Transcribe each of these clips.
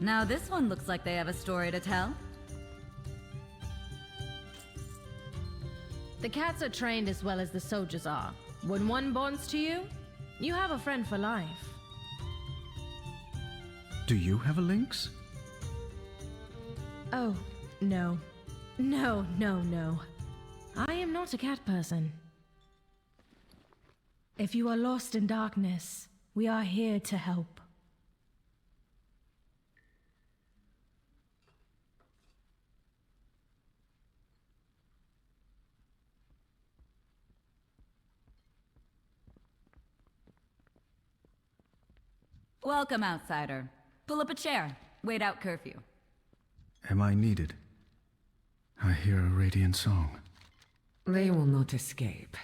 Now this one looks like they have a story to tell. The cats are trained as well as the soldiers are. When one bonds to you, you have a friend for life. Do you have a lynx? Oh, no. No, no, no. I am not a cat person. If you are lost in darkness, we are here to help. Welcome, outsider. Pull up a chair. Wait out curfew. Am I needed? I hear a radiant song. They will not escape.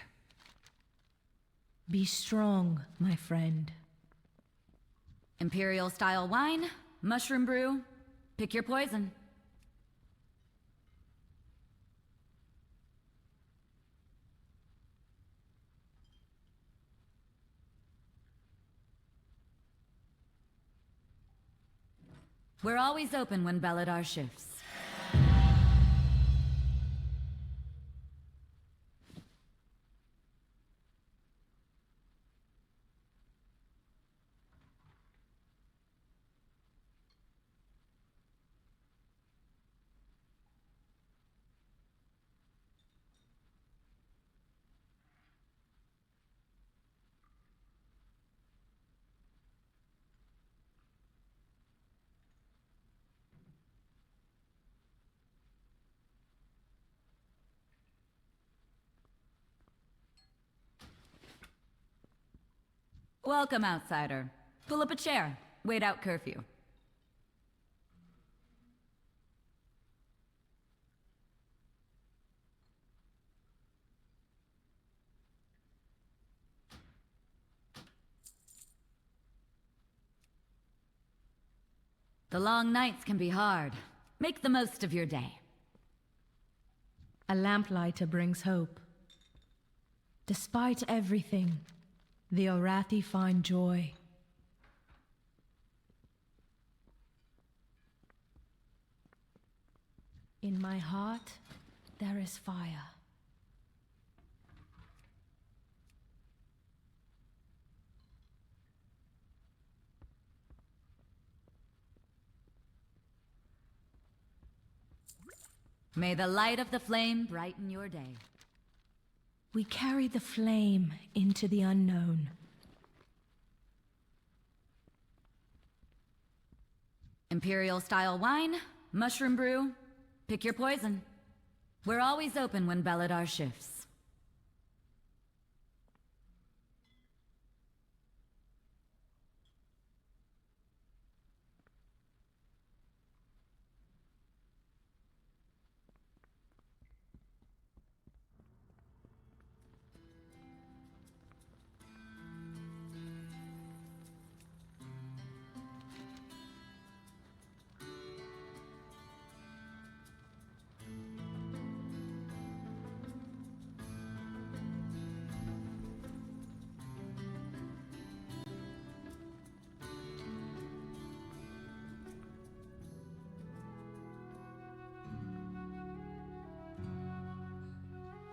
Be strong, my friend. Imperial-style wine, mushroom brew. Pick your poison. We're always open when Belladar shifts. Welcome, outsider. Pull up a chair. Wait out curfew. The long nights can be hard. Make the most of your day. A lamplighter brings hope. Despite everything, the Orathi find joy. In my heart, there is fire. May the light of the flame brighten your day. We carry the flame into the unknown. Imperial-style wine, mushroom brew. Pick your poison. We're always open when Belladar shifts.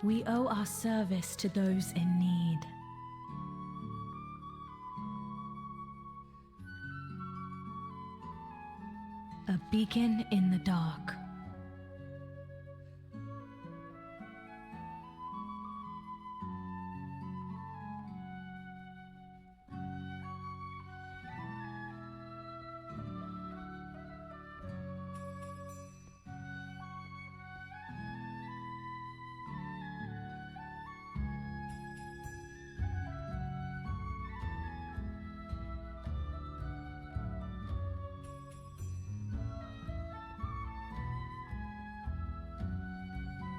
We owe our service to those in need. A beacon in the dark.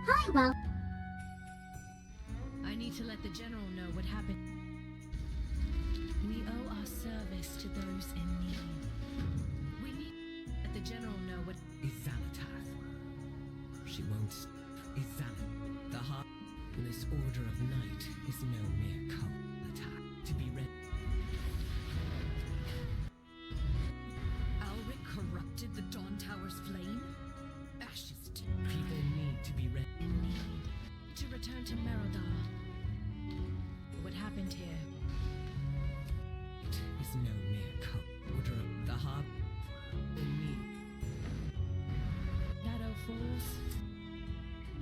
Hi, well. I need to let the general know what happened. We owe our service to those in need. We need to let the general know what... Izalatath. She won't stop. Izalath. The heart in this order of night is no mere cult attack to be read. Alric corrupted return to Merodar. What happened here? It is no mere cult. Order of the Hub and me. Shadow falls.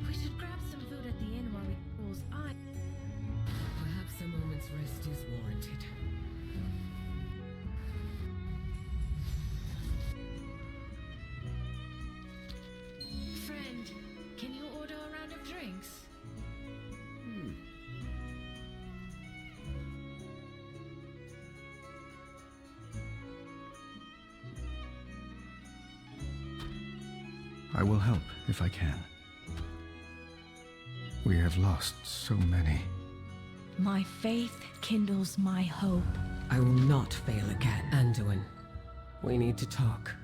We should grab some food at the inn while we falls. Perhaps a moment's rest is warranted. Friend, can you order a round of drinks? I will help if I can. We have lost so many. My faith kindles my hope. I will not fail again, Anduin. We need to talk.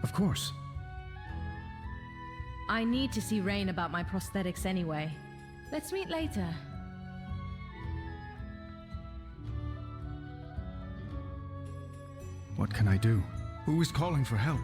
Of course. I need to see Rain about my prosthetics anyway. Let's meet later. What can I do? Who is calling for help?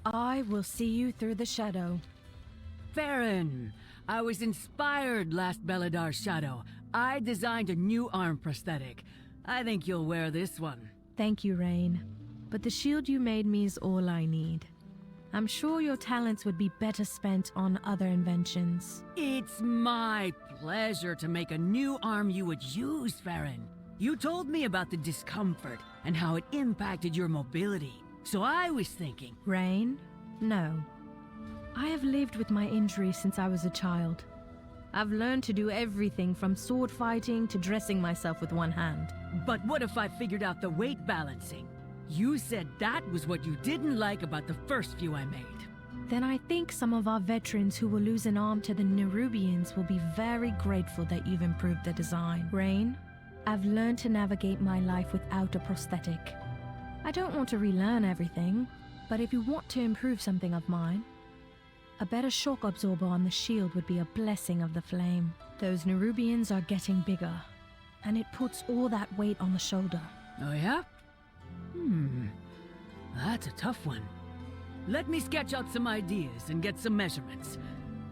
I will see you through the shadow. Farron! I was inspired last Belladar's shadow. I designed a new arm prosthetic. I think you'll wear this one. Thank you, Rain. But the shield you made me is all I need. I'm sure your talents would be better spent on other inventions. It's my pleasure to make a new arm you would use, Farron. You told me about the discomfort and how it impacted your mobility. So I was thinking... Rain? No. I have lived with my injury since I was a child. I've learned to do everything from sword fighting to dressing myself with one hand. But what if I figured out the weight balancing? You said that was what you didn't like about the first few I made. Then I think some of our veterans who will lose an arm to the Nerubians will be very grateful that you've improved the design. Rain, I've learned to navigate my life without a prosthetic. I don't want to relearn everything, but if you want to improve something of mine, a better shock absorber on the shield would be a blessing of the flame. Those Nerubians are getting bigger, and it puts all that weight on the shoulder. Oh yeah? That's a tough one. Let me sketch out some ideas and get some measurements.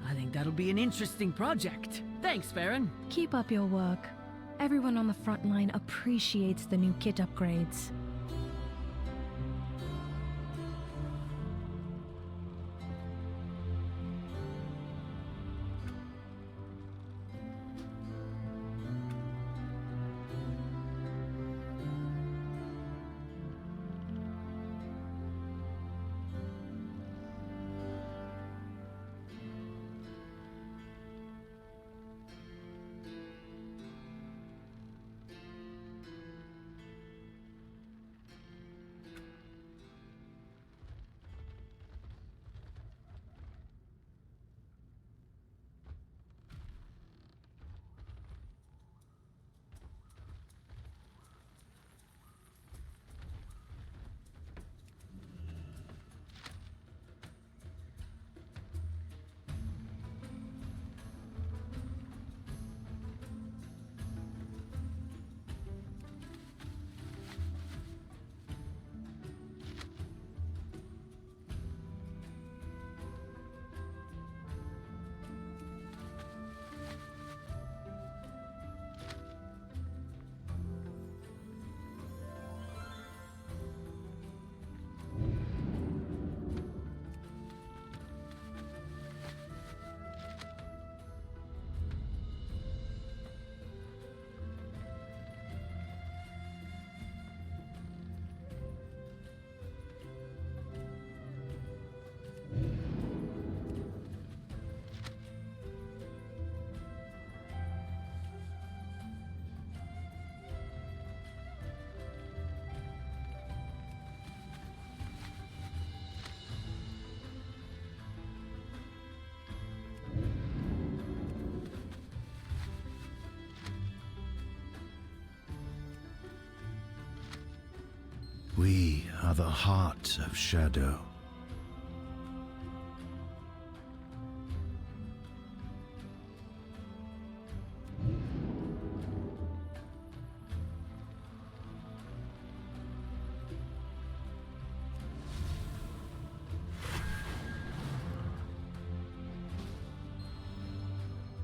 I think that'll be an interesting project. Thanks, Farron. Keep up your work. Everyone on the front line appreciates the new kit upgrades. We are the heart of Shadow.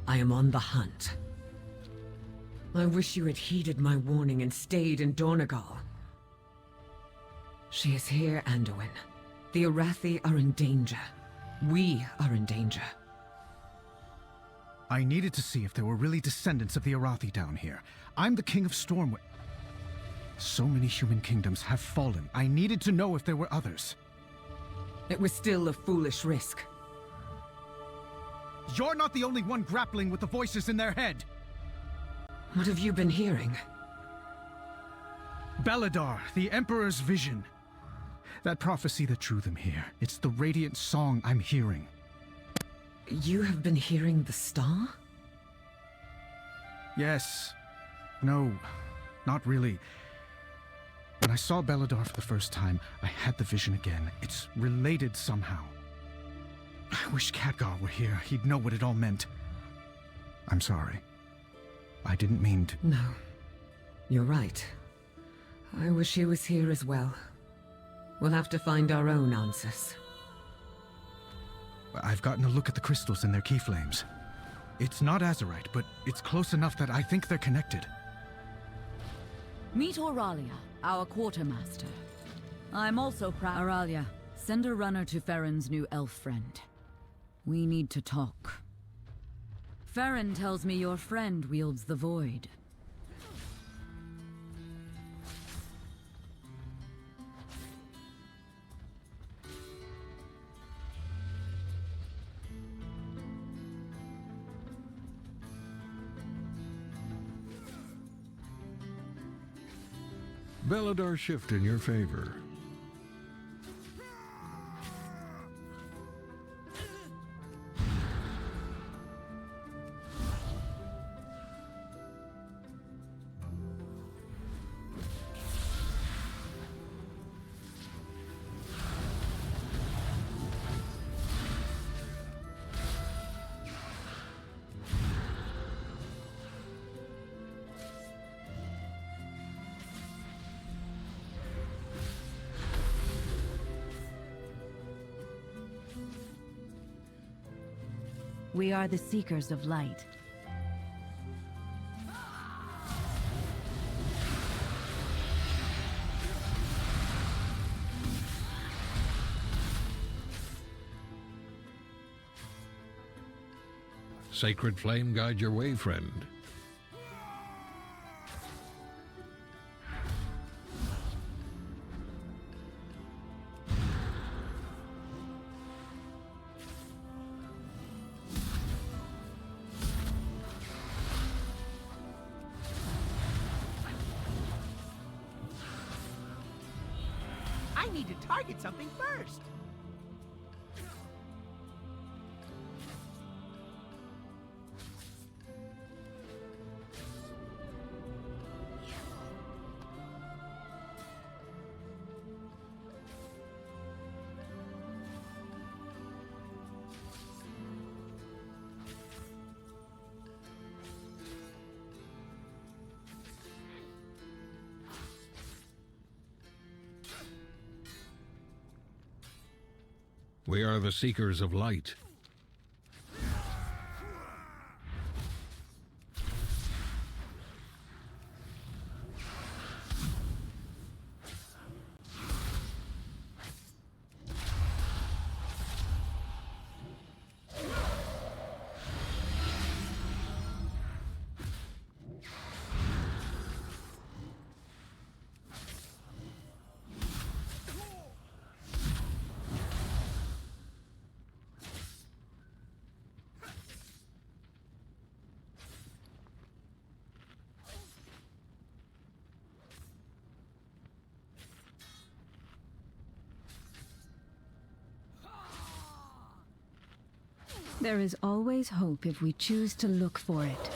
I am on the hunt. I wish you had heeded my warning and stayed in Dornegal. She is here, Anduin. The Arathi are in danger. We are in danger. I needed to see if there were really descendants of the Arathi down here. I'm the king of Stormwind. So many human kingdoms have fallen. I needed to know if there were others. It was still a foolish risk. You're not the only one grappling with the voices in their head! What have you been hearing? Beledar, the Emperor's vision. That prophecy that drew them here. It's the radiant song I'm hearing. You have been hearing the star? Yes. No, not really. When I saw Beledar for the first time, I had the vision again. It's related somehow. I wish Khadgar were here. He'd know what it all meant. I'm sorry. I didn't mean to... No. You're right. I wish he was here as well. We'll have to find our own answers. I've gotten a look at the crystals and their key flames. It's not Azerite, but it's close enough that I think they're connected. Meet Auralia, our quartermaster. I'm also proud. Auralia, send a runner to Farron's new elf friend. We need to talk. Farron tells me your friend wields the void. Beledar shift in your favor. We are the Seekers of Light. Sacred flame guide your way, friend. I need to target something first. We are the Seekers of Light. There is always hope if we choose to look for it.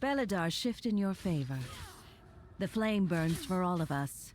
Beladar shift in your favor. The flame burns for all of us.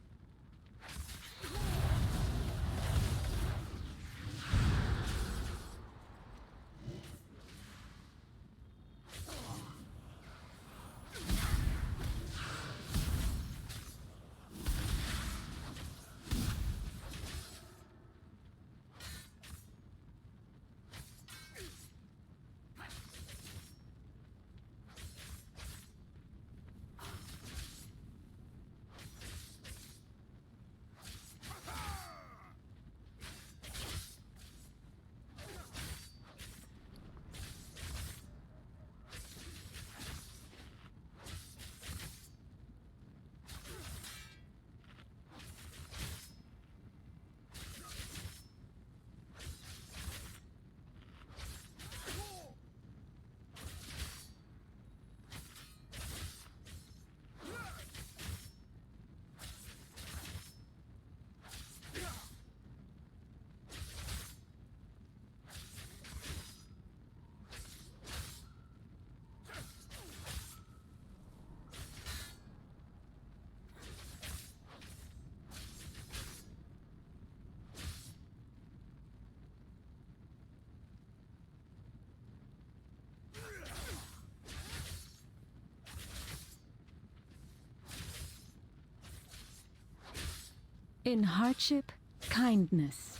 In hardship, kindness.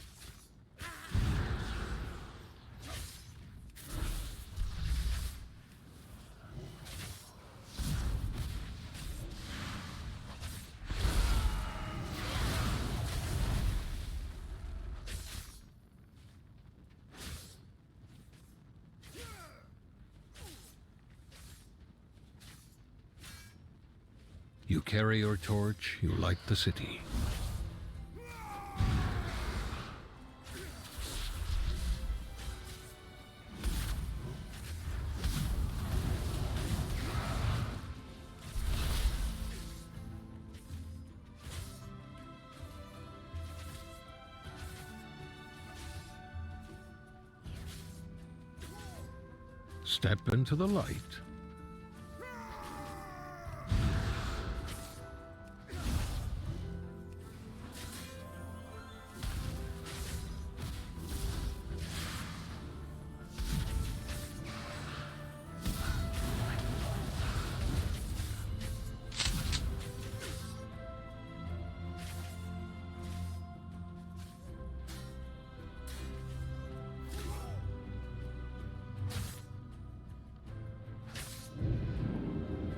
You carry your torch, you light the city. Step into the light.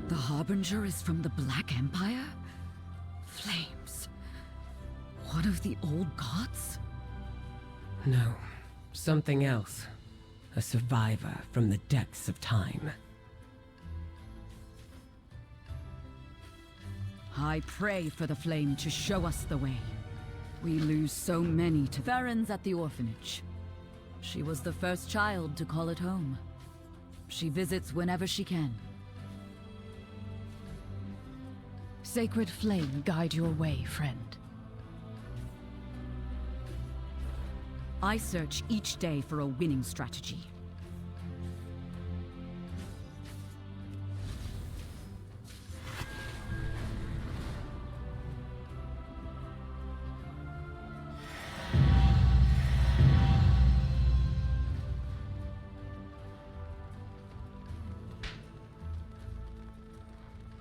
The Harbinger is from the Black Empire? Flames. One of the old gods? No, something else. A survivor from the depths of time. I pray for the flame to show us the way. We lose so many to Farron's at the orphanage. She was the first child to call it home. She visits whenever she can. Sacred flame guide your way, friend. I search each day for a winning strategy.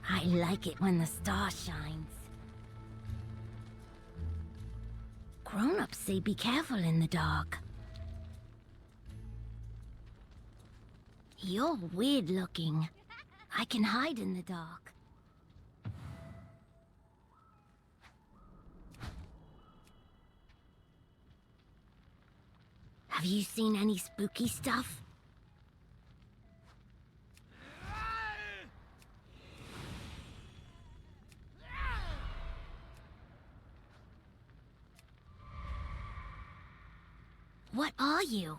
I like it when the star shines. Grown-ups say be careful in the dark. You're weird looking. I can hide in the dark. Have you seen any spooky stuff? What are you?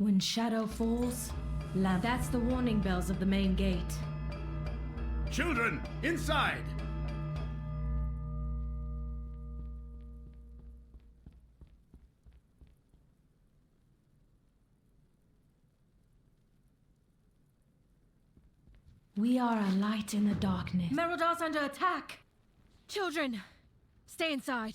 When shadow falls, lamp. That's the warning bells of the main gate. Children, inside! We are a light in the darkness. Merodor's under attack! Children, stay inside.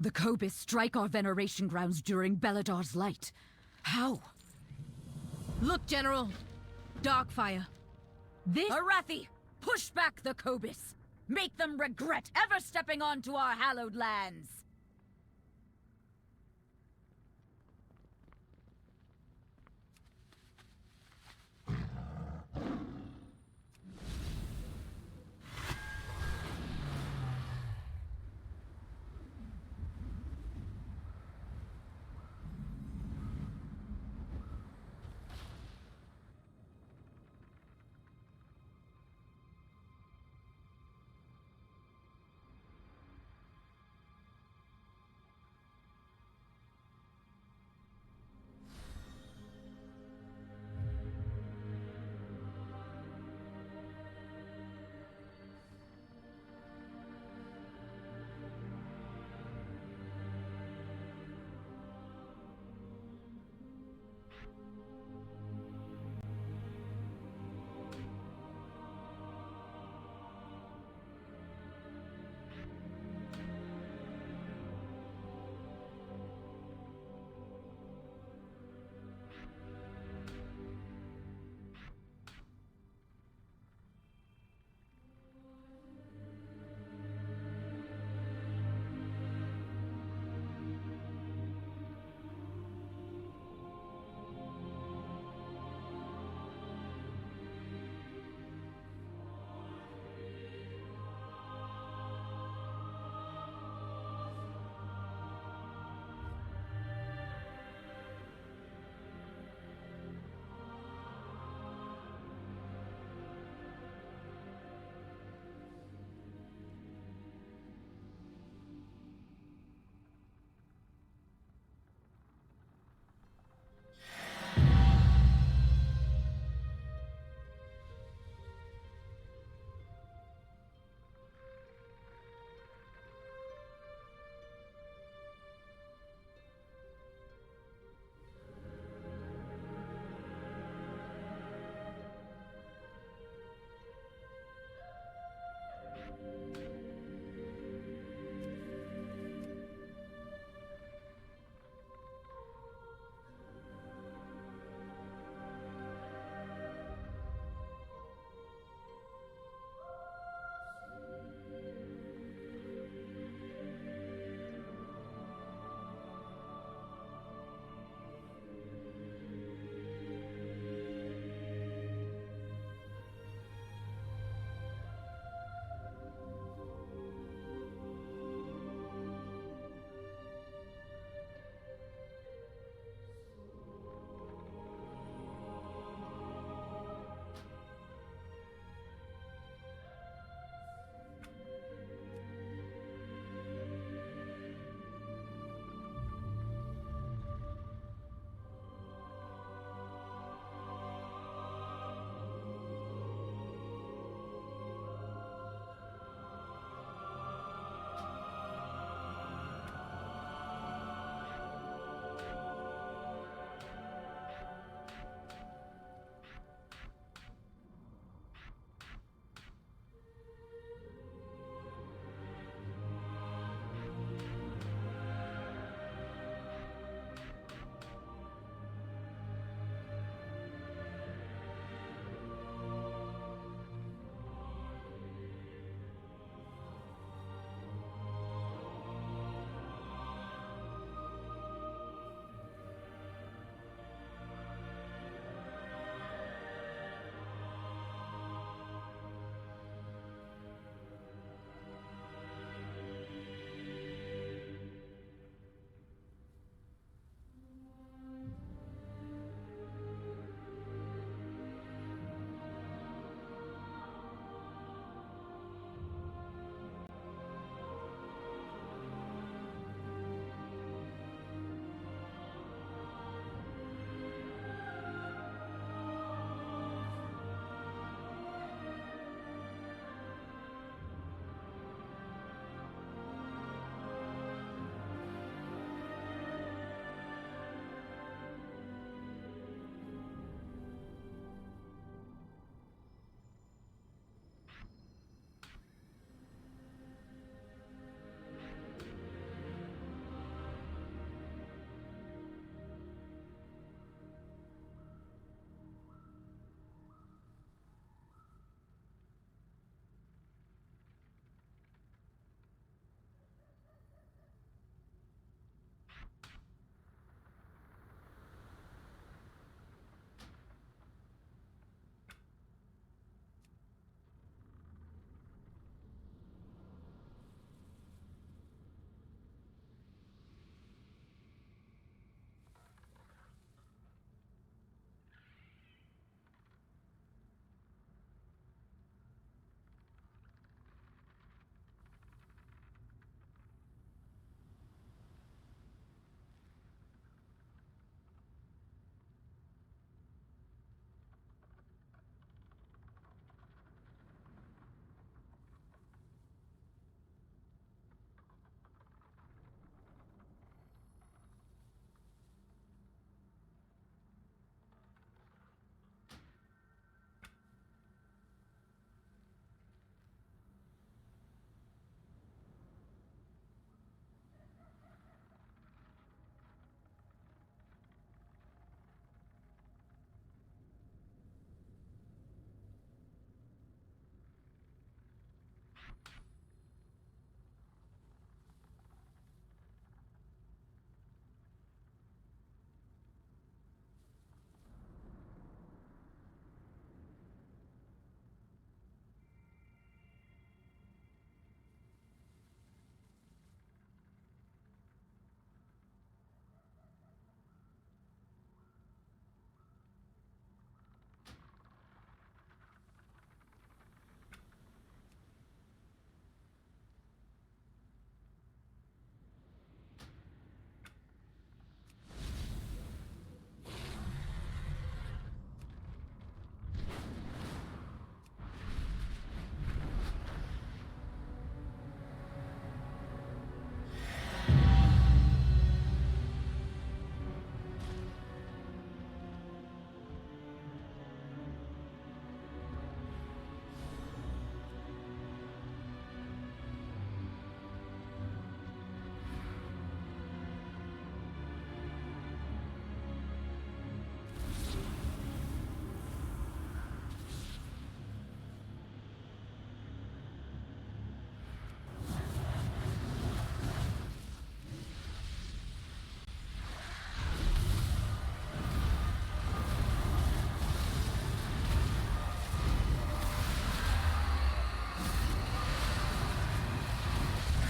The Kobis strike our veneration grounds during Beladar's light. How? Look, General. Darkfire. This... Arathi! Push back the Kobis! Make them regret ever stepping onto our hallowed lands!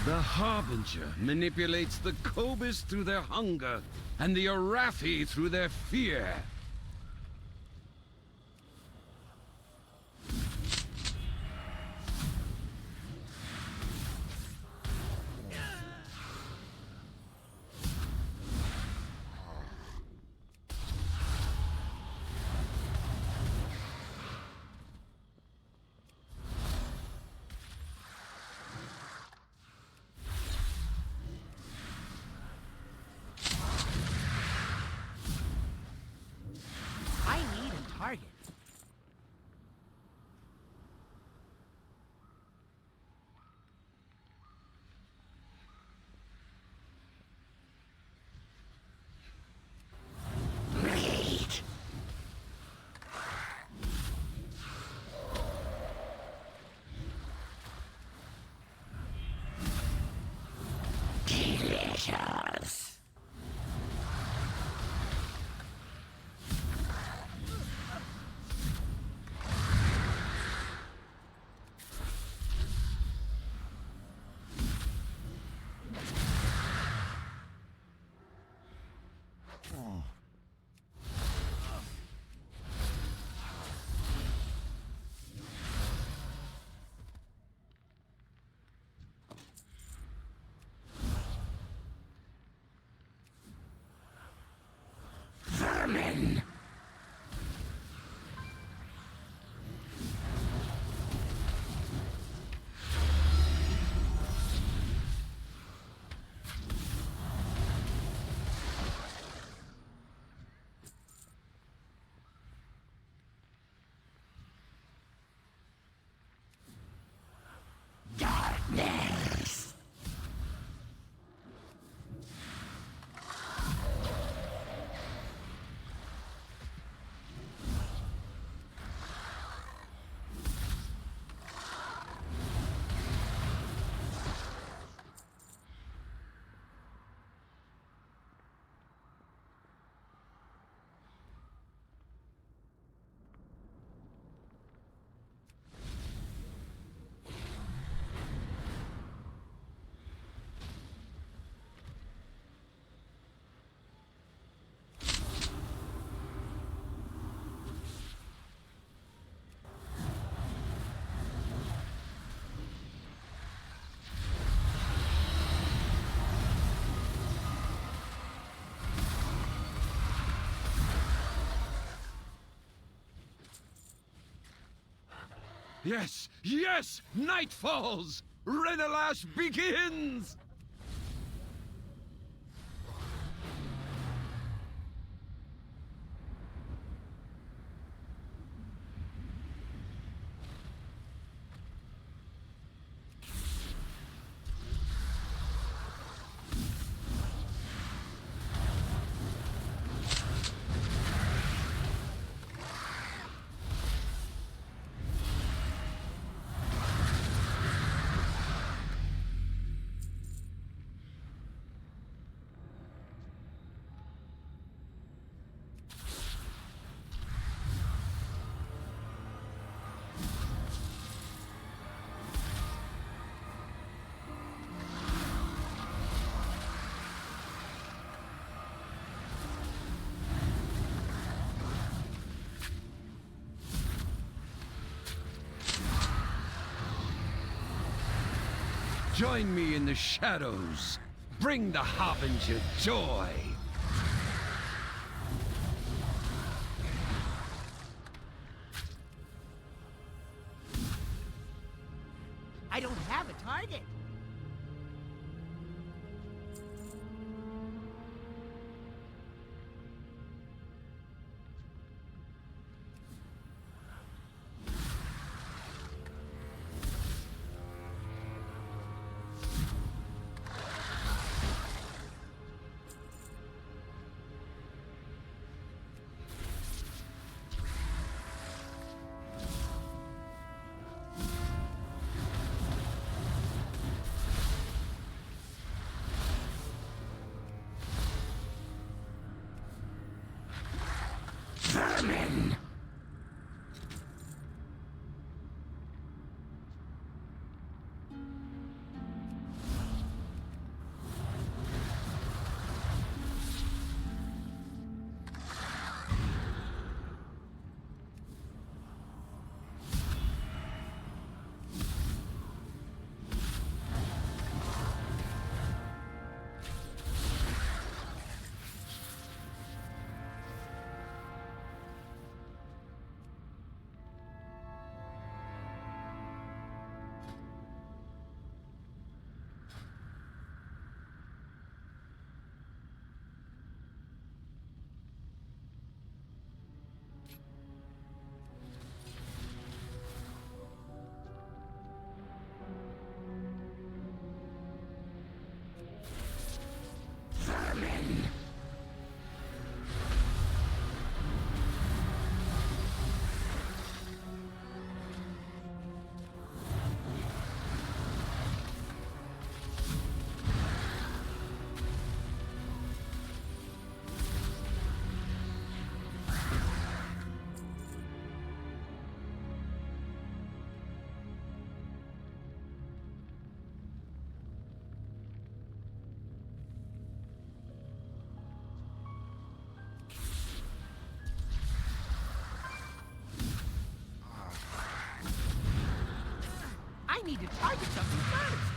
The Harbinger manipulates the Cobus through their hunger, and the Arathi through their fear. I need a target. Delicious. Vermin. Darkness. Yes, yes! Night falls! Renalash begins! Join me in the shadows. Bring the Harbinger joy. I don't have a target. need to target something first.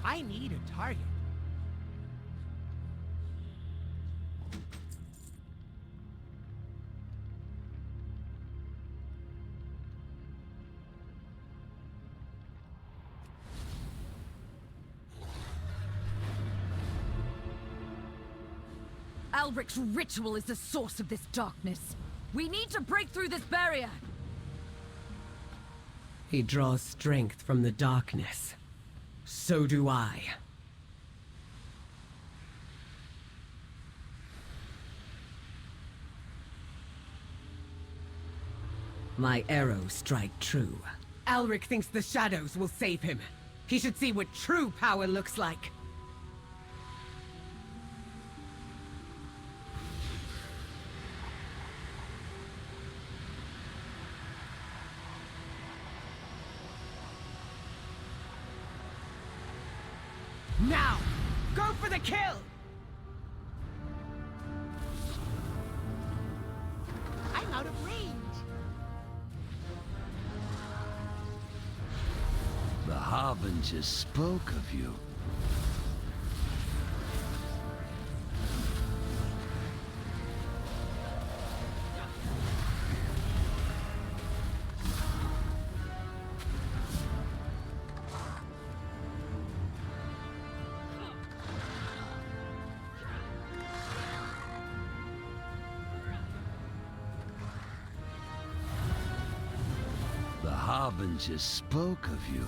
I need a target. Albric's ritual is the source of this darkness. We need to break through this barrier. He draws strength from the darkness. So do I. My arrows strike true. Alric thinks the shadows will save him. He should see what true power looks like. Now! Go for the kill! I'm out of range. The Harbinger spoke of you. The Harbinger spoke of you.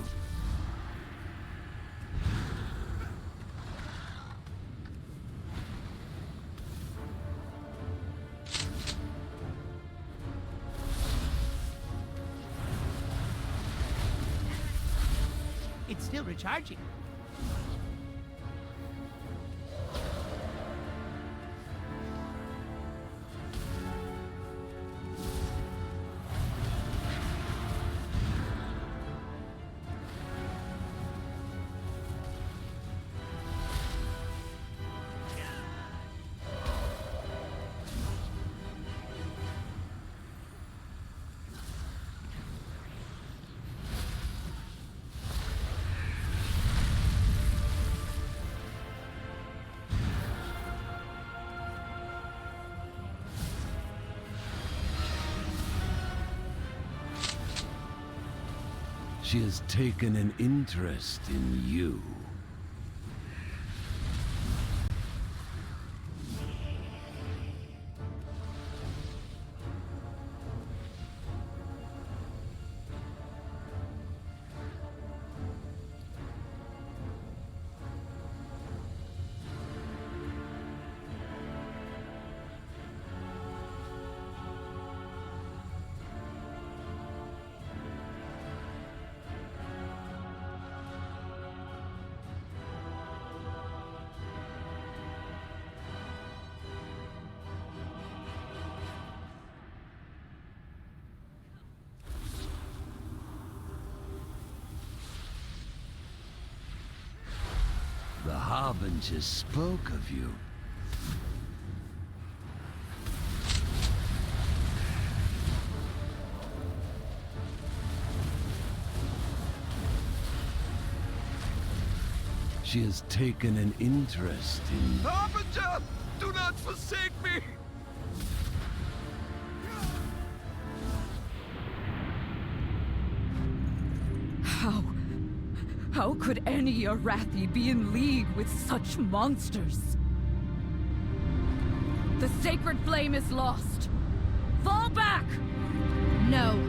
It's still recharging. She has taken an interest in you. Harbinger spoke of you. She has taken an interest in... Harbinger! Do not forsake me! How could any Arathi be in league with such monsters? The sacred flame is lost. Fall back! No.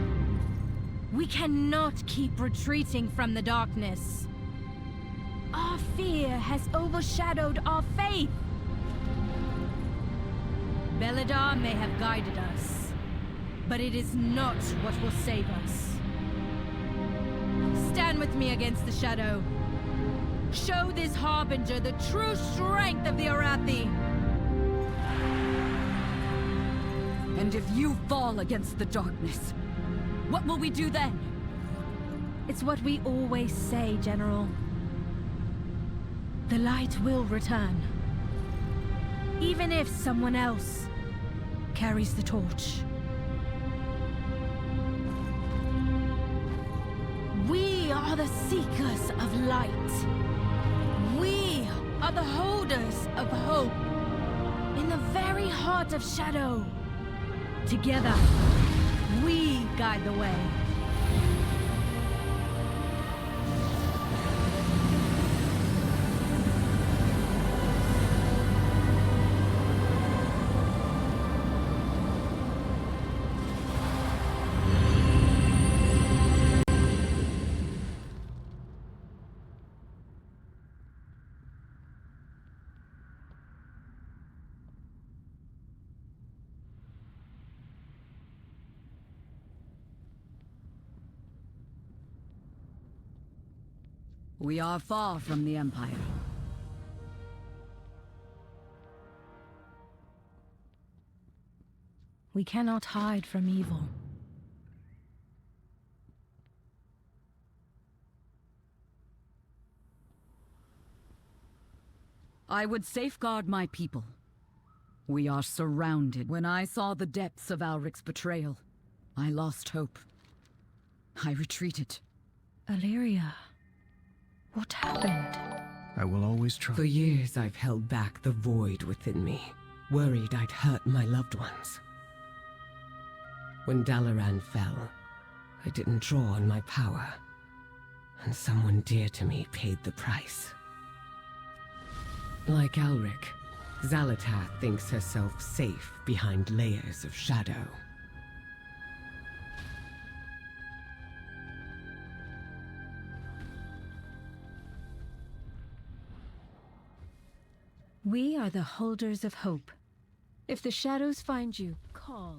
We cannot keep retreating from the darkness. Our fear has overshadowed our faith. Beladar may have guided us, but it is not what will save us. Stand with me against the shadow. Show this Harbinger the true strength of the Arathi. And if you fall against the darkness, what will we do then? It's what we always say, General. The light will return. Even if someone else carries the torch. We are the seekers of light. We are the holders of hope. In the very heart of shadow. Together, we guide the way. We are far from the Empire. We cannot hide from evil. I would safeguard my people. We are surrounded. When I saw the depths of Alric's betrayal, I lost hope. I retreated. Illyria, what happened? I will always try. For years I've held back the void within me, worried I'd hurt my loved ones. When Dalaran fell, I didn't draw on my power, and someone dear to me paid the price. Like Alric, Xal'atath thinks herself safe behind layers of shadow. We are the holders of hope. If the shadows find you, call.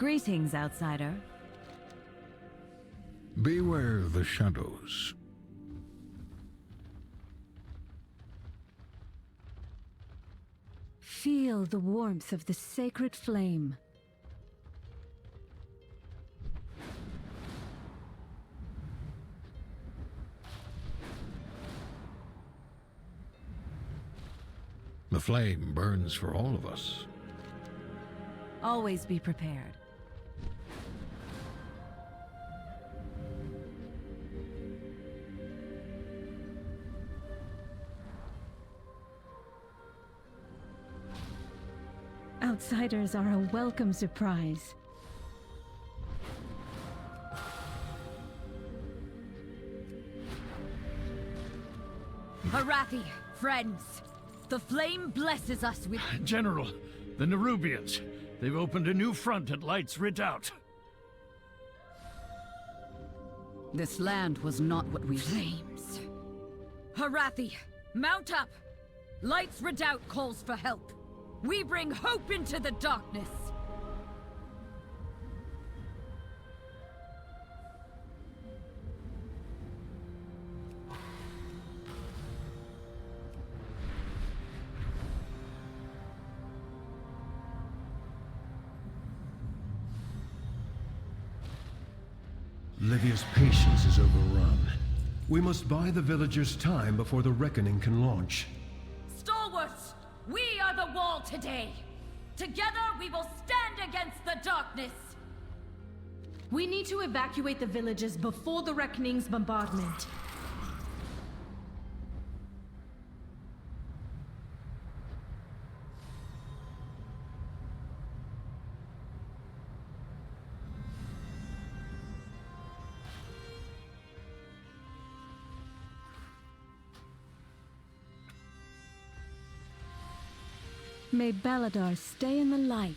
Greetings, outsider. Beware the shadows. Feel the warmth of the sacred flame. The flame burns for all of us. Always be prepared. Outsiders are a welcome surprise. Arathi, friends. The flame blesses us with... General, the Nerubians. They've opened a new front at Light's Redoubt. This land was not what we... Flames. Arathi, mount up! Light's Redoubt calls for help. We bring hope into the darkness. Livia's patience is overrun. We must buy the villagers time before the reckoning can launch. Stalwarts, we are the wall today. Together we will stand against the darkness. We need to evacuate the villages before the Reckoning's bombardment. May Baladar stay in the light.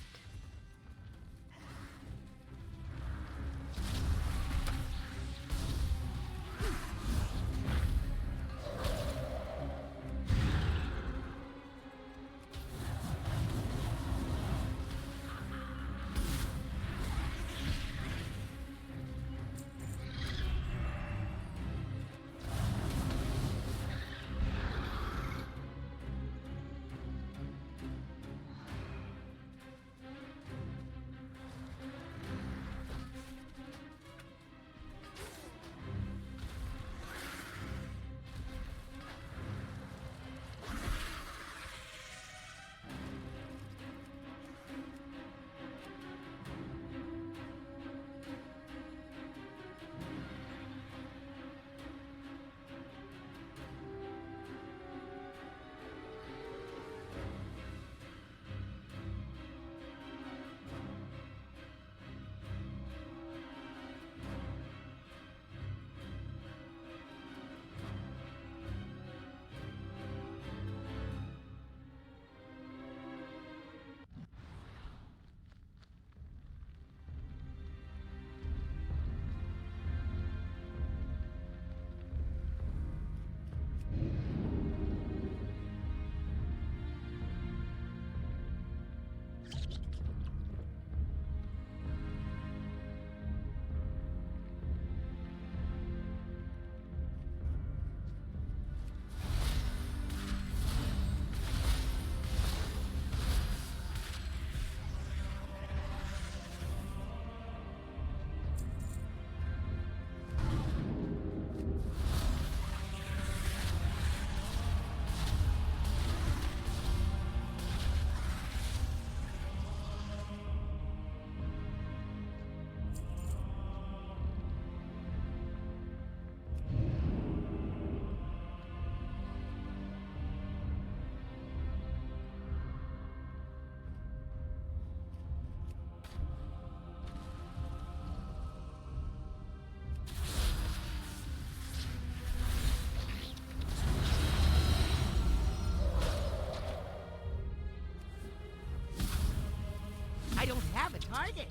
I don't have a target.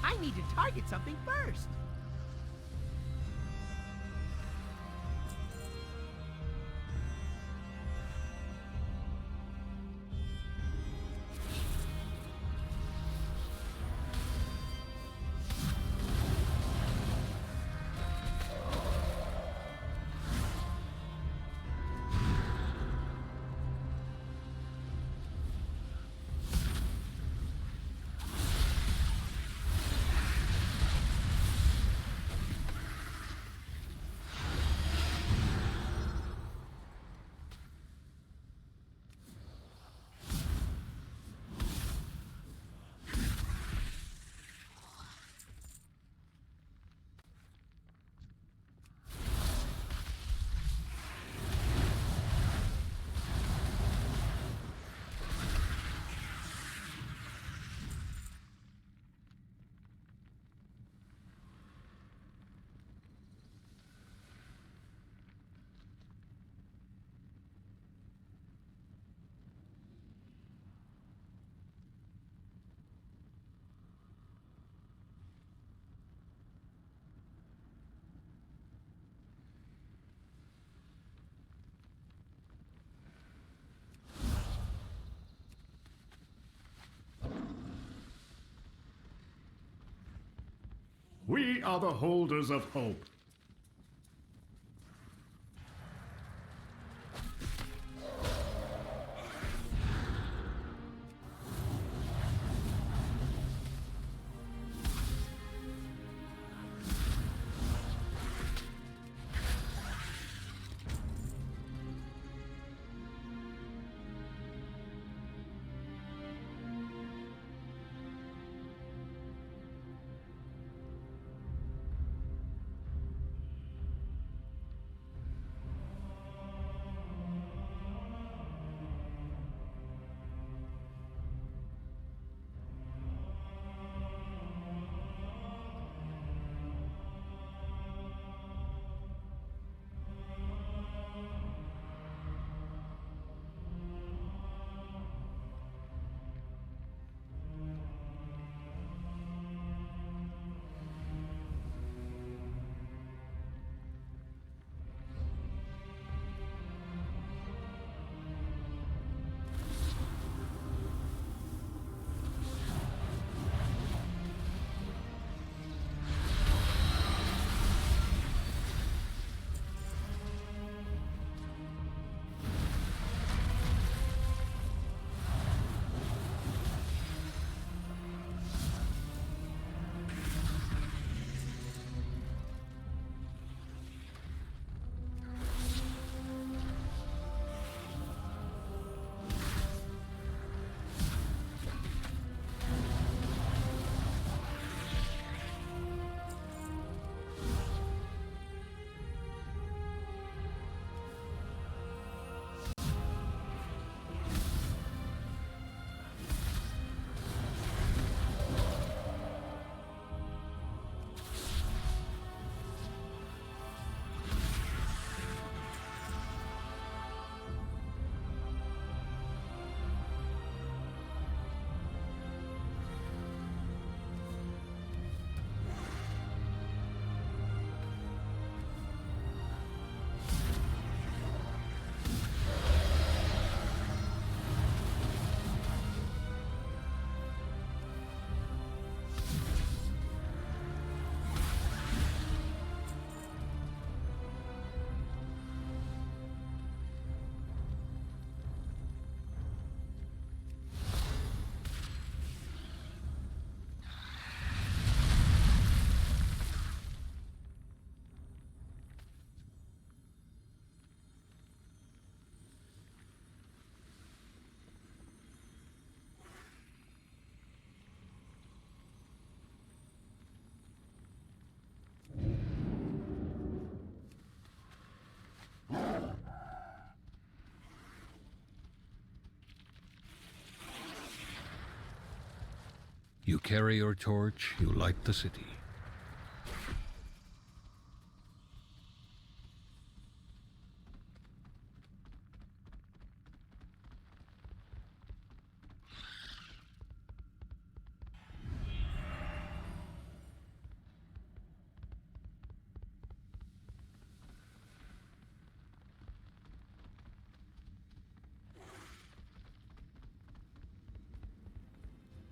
I need to target something first. We are the holders of hope. You carry your torch, you light the city.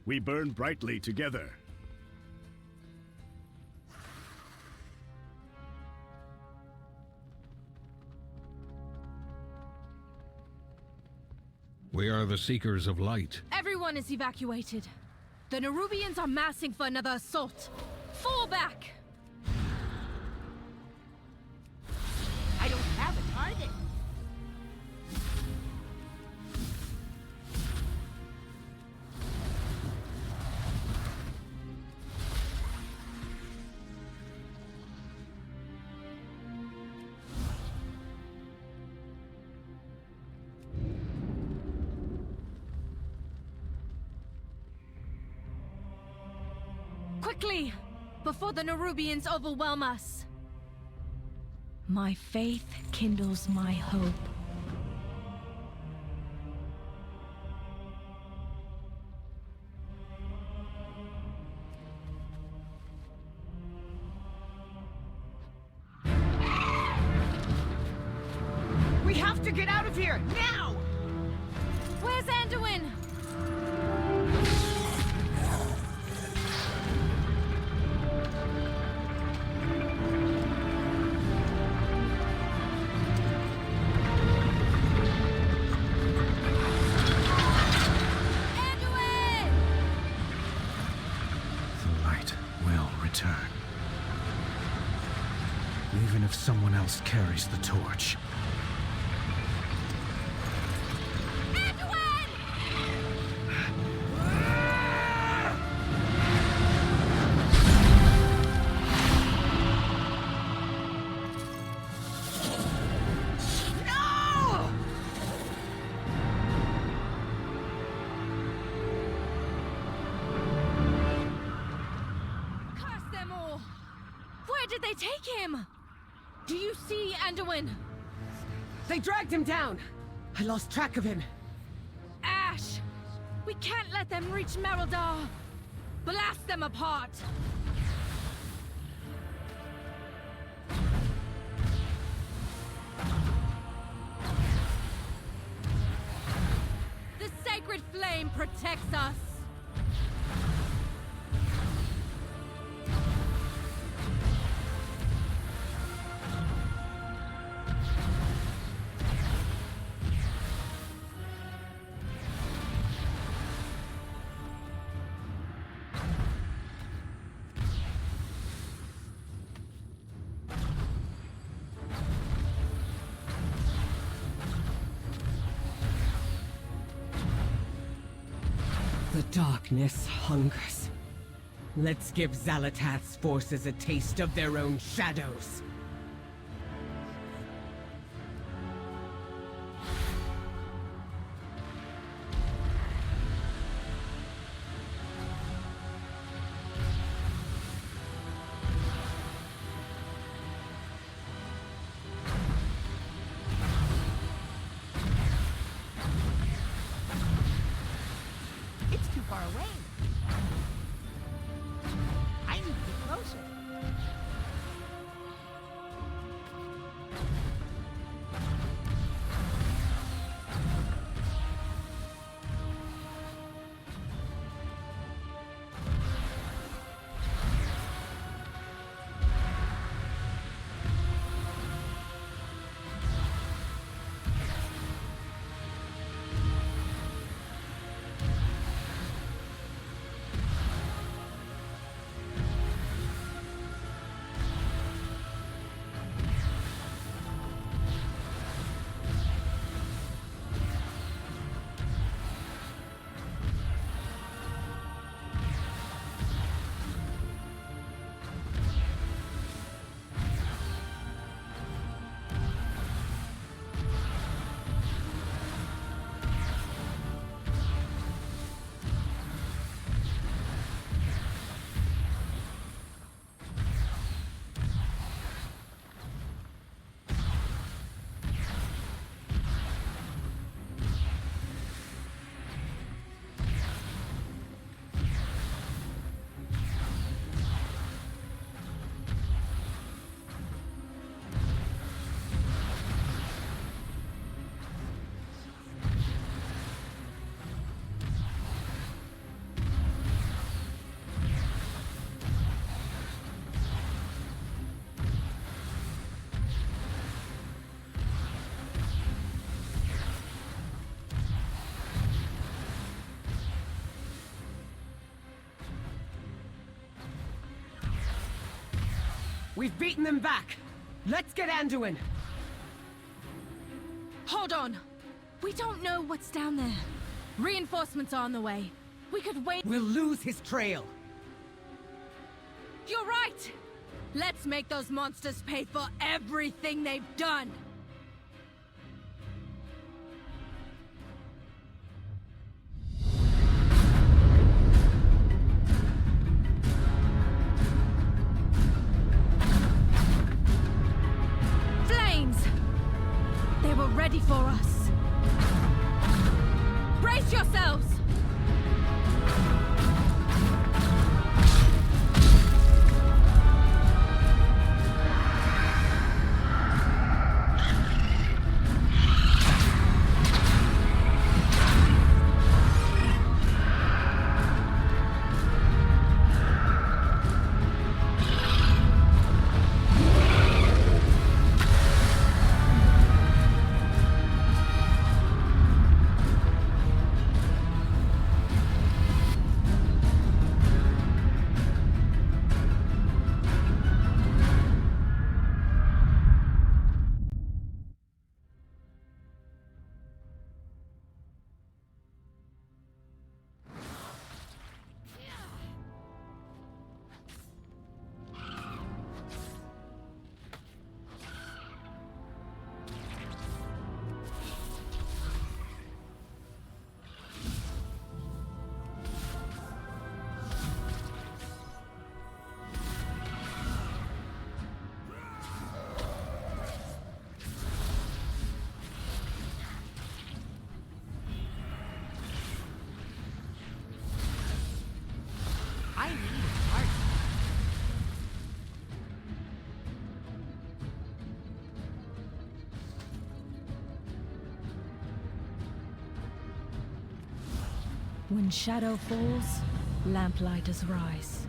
We burn brightly together. We are the Seekers of Light. Everyone is evacuated. The Nerubians are massing for another assault. Fall back! I don't have a target. Quickly! Before the Nerubians overwhelm us! My faith kindles my hope. We have to get out of here, now! Where's Anduin? will return. Even if someone else carries the torch. Where did they take him? Do you see Anduin? They dragged him down! I lost track of him. Ash! We can't let them reach Mereldar! Blast them apart! The sacred flame protects us! The darkness hungers. Let's give Xalatath's forces a taste of their own shadows. It's too far away. I need to get closer. We've beaten them back! Let's get Anduin! Hold on! We don't know what's down there. Reinforcements are on the way. We could wait— We'll lose his trail! You're right! Let's make those monsters pay for everything they've done! Flames! They were ready for us. Brace yourselves! When shadow falls, lamplighters rise.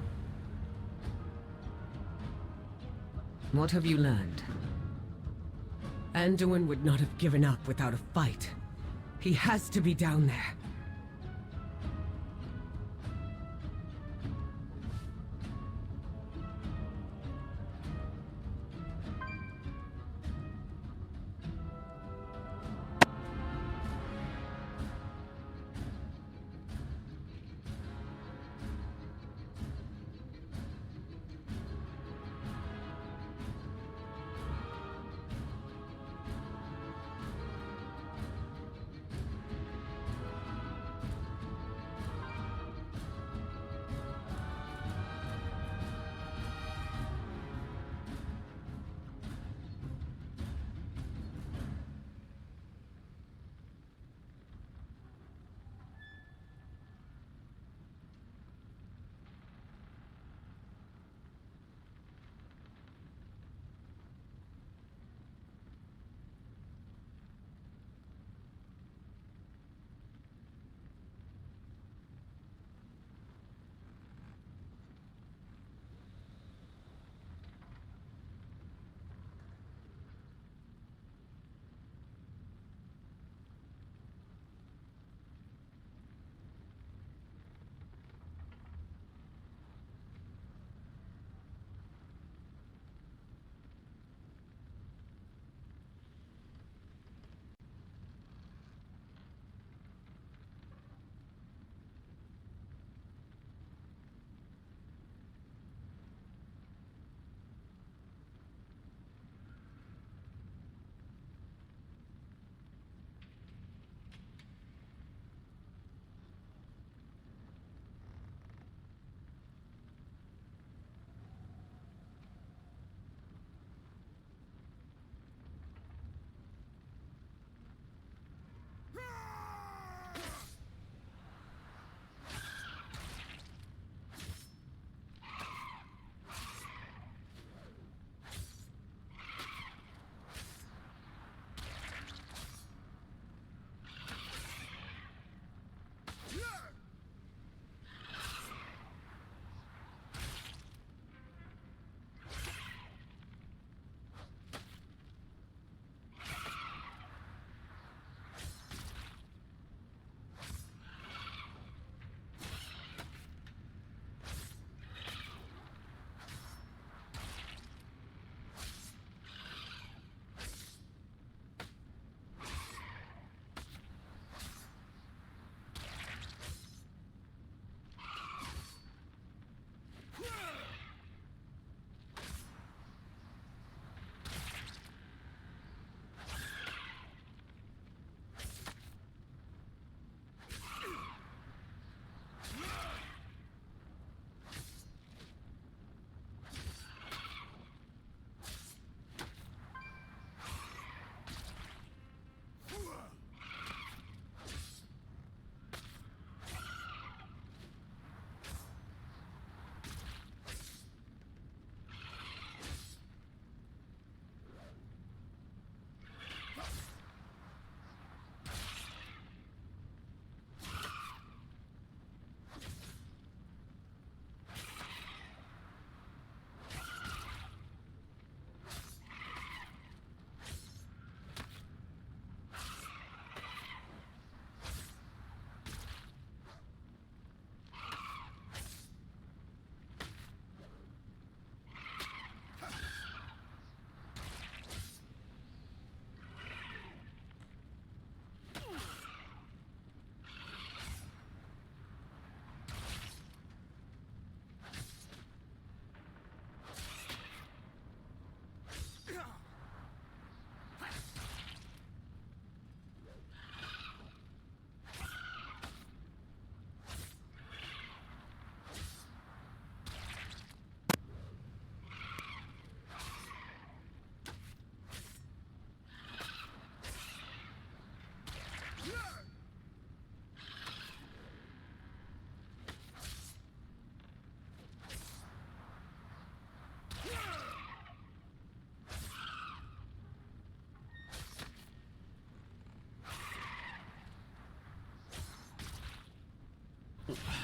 What have you learned? Anduin would not have given up without a fight. He has to be down there.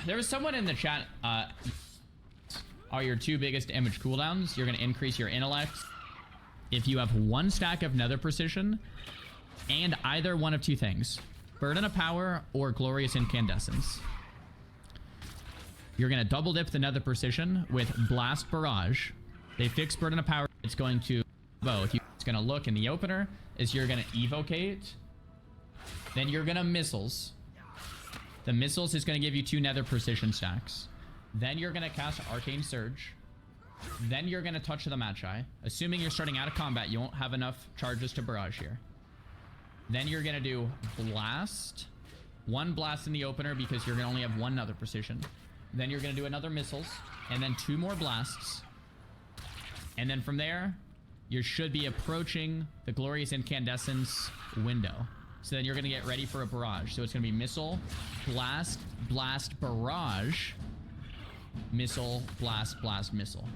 There was someone in the chat. Are your 2 biggest damage cooldowns? You're going to increase your intellect if you have 1 stack of nether precision and either one of 2 things: Burden of Power or Glorious Incandescence. You're going to double dip the nether precision with Blast Barrage. They fix Burden of Power. It's going to both. It's going to look in the opener is you're going to evocate. Then you're going to missiles. The missiles is going to give you 2 nether precision stacks. Then you're going to cast Arcane Surge. Then you're going to touch the Magi. Assuming you're starting out of combat, you won't have enough charges to barrage here. Then you're going to do Blast. 1 blast in the opener because you're going to only have 1 nether precision. Then you're going to do another missiles. And then 2 more blasts. And then from there, you should be approaching the Glorious Incandescence window. So then you're going to get ready for a barrage. So it's going to be missile, blast, blast, barrage, missile, blast, blast, missile.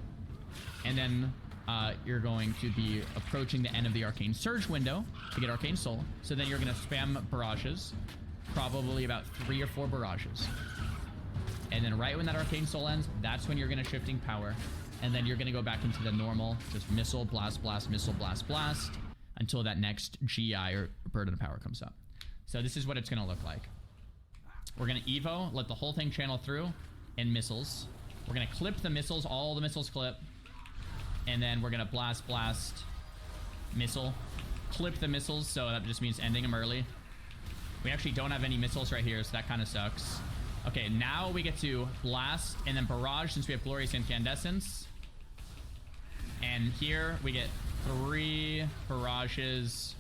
And then you're going to be approaching the end of the Arcane Surge window to get Arcane Soul. So then you're going to spam barrages, probably about 3 or 4 barrages. And then right when that Arcane Soul ends, that's when you're going to shifting power. And then you're going to go back into the normal, just missile, blast, blast, missile, blast, blast, until that next GI or Burden of Power comes up. So this is what it's going to look like. We're going to Evo, let the whole thing channel through, and missiles. We're going to clip the missiles, all the missiles clip. And then we're going to blast, blast, missile. Clip the missiles, so that just means ending them early. We actually don't have any missiles right here, so that kind of sucks. Okay, now we get to blast and then barrage since we have Glorious Incandescence. And here we get 3 barrages.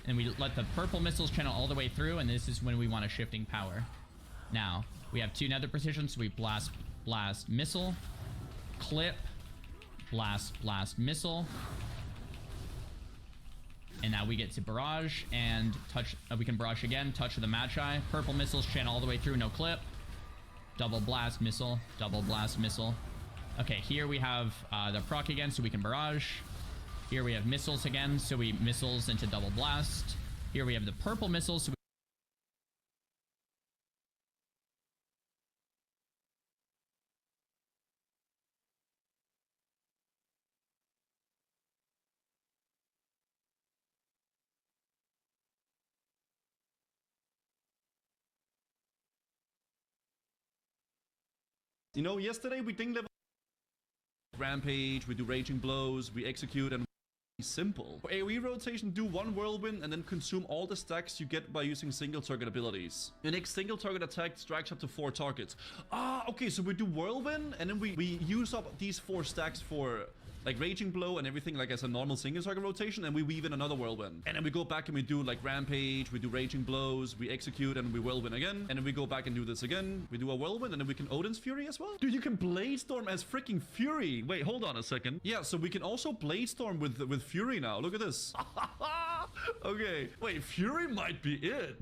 And we let the purple missiles channel all the way through, and this is when we want a shifting power. Now, we have 2 nether precision, so we blast, blast, missile, clip, blast, blast, missile. And now we get to barrage and touch. We can barrage again, touch with the Magi. Purple missiles channel all the way through, no clip. Double blast, missile, double blast, missile. Okay, here we have the proc again, so we can barrage. Here we have missiles again, so we missiles into double blast. Here we have the purple missiles, so You know, yesterday we didn't level Rampage, we do Raging Blows, we execute, and simple. For AoE rotation, do 1 whirlwind and then consume all the stacks you get by using single target abilities. Your next single target attack strikes up to 4 targets. Ah, okay, so we do whirlwind and then we use up these 4 stacks for like Raging Blow and everything like as a normal single target rotation, and we weave in another whirlwind. And then we go back and we do like Rampage, we do Raging Blows, we execute, and we whirlwind again. And then we go back and do this again. We do a whirlwind, and then we can Odin's Fury as well. Dude, you can Bladestorm as freaking Fury. Wait, hold on a second. Yeah, so we can also Bladestorm with Fury now. Look at this. Okay, wait, Fury might be it.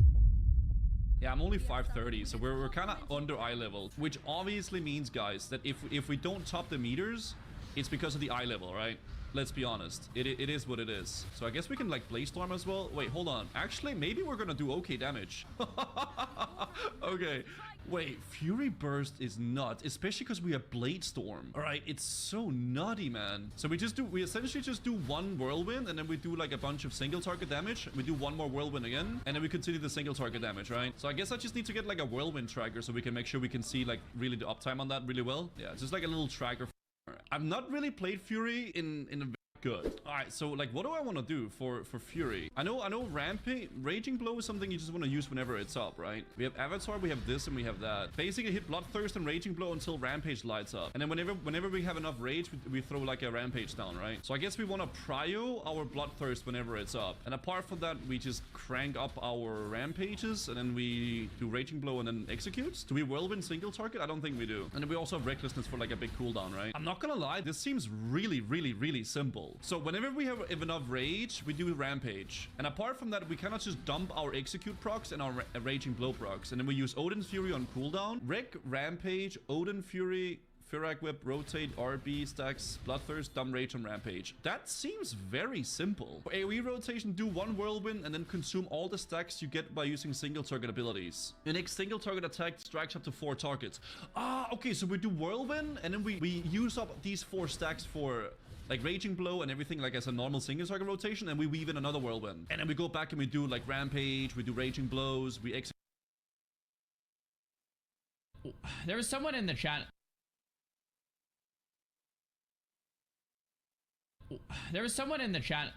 Yeah, I'm only 530, so we're kind of under eye level, which obviously means, guys, that if we don't top the meters, it's because of the eye level, right? Let's be honest. It is what it is. So I guess we can like Bladestorm as well. Wait, hold on. Actually, maybe we're gonna do okay damage. Okay. Wait, Fury Burst is nuts, especially because we have Bladestorm. All right, it's so nutty, man. So we essentially just do 1 whirlwind, and then we do like a bunch of single target damage. We do 1 more whirlwind again, and then we continue the single target damage, right? So I guess I just need to get like a whirlwind tracker so we can make sure we can see like really the uptime on that really well. Yeah, just like a little tracker. I've not really played Fury in a good. All right, so like what do I want to do for Fury? I know Rampage, Raging Blow is something you just want to use whenever it's up, right? We have Avatar, we have this, and we have that. Basically hit Bloodthirst and Raging Blow until Rampage lights up, and then whenever we have enough rage, we throw like a Rampage down, right? So I guess we want to prio our Bloodthirst whenever it's up, and apart from that, we just crank up our Rampages, and then we do Raging Blow and then executes. Do we whirlwind single target? I don't think we do. And then we also have Recklessness for like a big cooldown, right? I'm not gonna lie, this seems really simple. So whenever we have enough rage, we do Rampage. And apart from that, we cannot just dump our execute procs and our Raging Blow procs. And then we use Odin's Fury on cooldown. Rampage, Odin Fury, Firak Whip, Rotate, RB, Stacks, Bloodthirst, Dumb Rage, and Rampage. That seems very simple. For AoE rotation, do 1 Whirlwind and then consume all the stacks you get by using single target abilities. Your next single target attack strikes up to 4 targets. Ah, okay, so we do Whirlwind and then we use up these 4 stacks for like Raging Blow and everything like as a normal single target rotation, and we weave in another Whirlwind. And then we go back and we do like Rampage, we do Raging Blows, we execute. There was someone in the chat. There was someone in the chat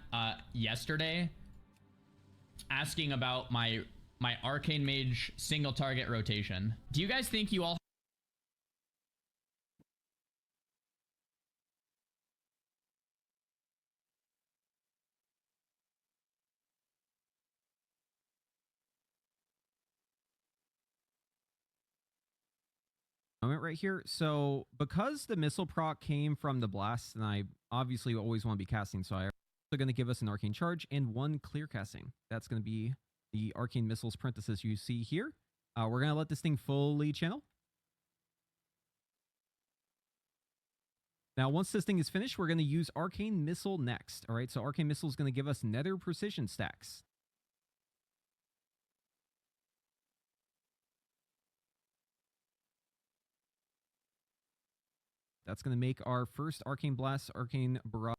yesterday asking about my Arcane Mage single target rotation. Do you guys think you all moment right here? So because the missile proc came from the blast, and I obviously always want to be casting, so I'm also going to give us an arcane charge and 1 clear casting. That's going to be the arcane missiles parenthesis you see here. We're going to let this thing fully channel. Now, once this thing is finished, we're going to use arcane missile next. All right, so arcane missile is going to give us nether precision stacks. That's going to make our first Arcane Blast, Arcane Barrage.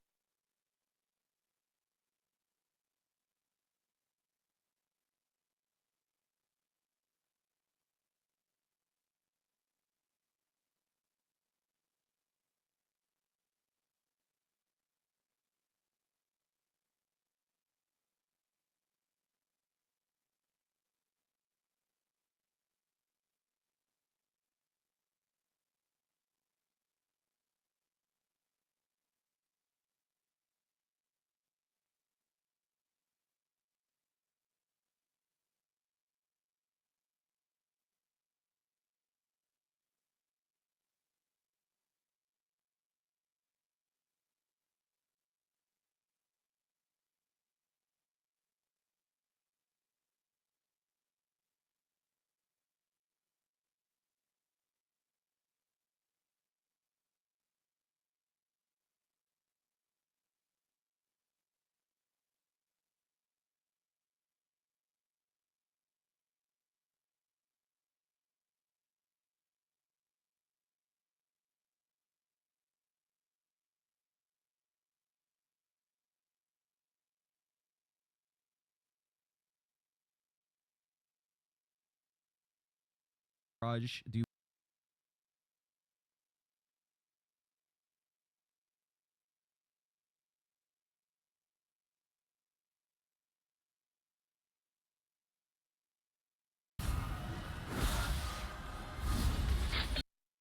Do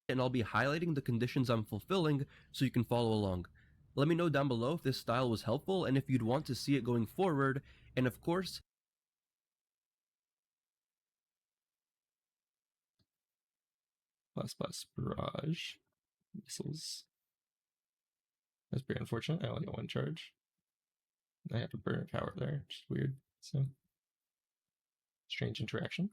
and I'll be highlighting the conditions I'm fulfilling so you can follow along. Let me know down below if this style was helpful and if you'd want to see it going forward, and of course, Blast Barrage. Missiles. That's pretty unfortunate. I only got 1 charge. I have to burn power there, which is weird. So, strange interaction.